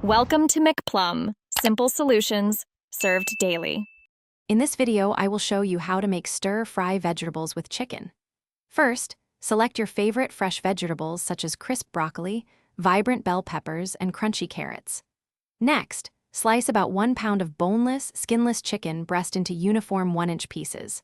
Welcome to McPlum, simple solutions served daily. In this video, I will show you how to make stir-fry vegetables with chicken. First, select your favorite fresh vegetables such as crisp broccoli, vibrant bell peppers, and crunchy carrots. Next, slice about 1 pound of boneless, skinless chicken breast into uniform 1-inch pieces.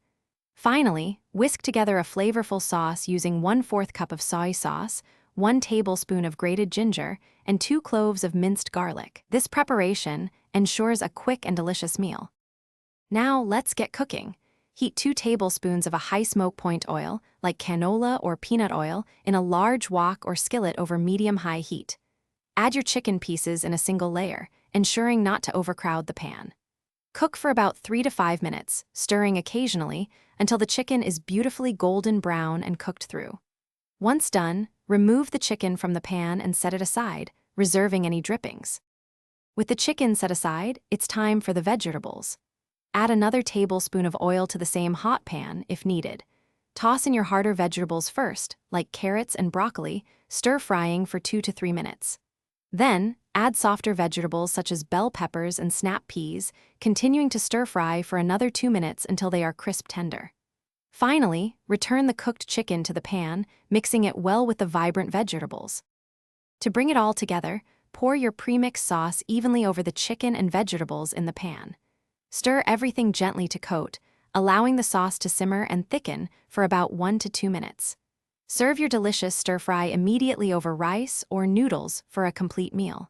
Finally, whisk together a flavorful sauce using 1/4 cup of soy sauce, 1 tablespoon of grated ginger, and 2 cloves of minced garlic. This preparation ensures a quick and delicious meal. Now let's get cooking. Heat 2 tablespoons of a high smoke point oil, like canola or peanut oil, in a large wok or skillet over medium-high heat. Add your chicken pieces in a single layer, ensuring not to overcrowd the pan. Cook for about 3 to 5 minutes, stirring occasionally, until the chicken is beautifully golden brown and cooked through. Once done, remove the chicken from the pan and set it aside, reserving any drippings. With the chicken set aside, it's time for the vegetables. Add another tablespoon of oil to the same hot pan if needed. Toss in your harder vegetables first, like carrots and broccoli, stir-frying for 2 to 3 minutes. Then, add softer vegetables such as bell peppers and snap peas, continuing to stir-fry for another 2 minutes until they are crisp tender. Finally, return the cooked chicken to the pan, mixing it well with the vibrant vegetables. To bring it all together, pour your pre-mixed sauce evenly over the chicken and vegetables in the pan. Stir everything gently to coat, allowing the sauce to simmer and thicken for about 1 to 2 minutes. Serve your delicious stir-fry immediately over rice or noodles for a complete meal.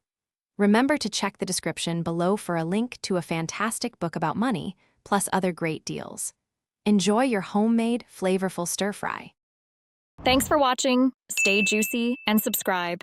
Remember to check the description below for a link to a fantastic book about money, plus other great deals. Enjoy your homemade, flavorful stir-fry. Thanks for watching. Stay juicy and subscribe.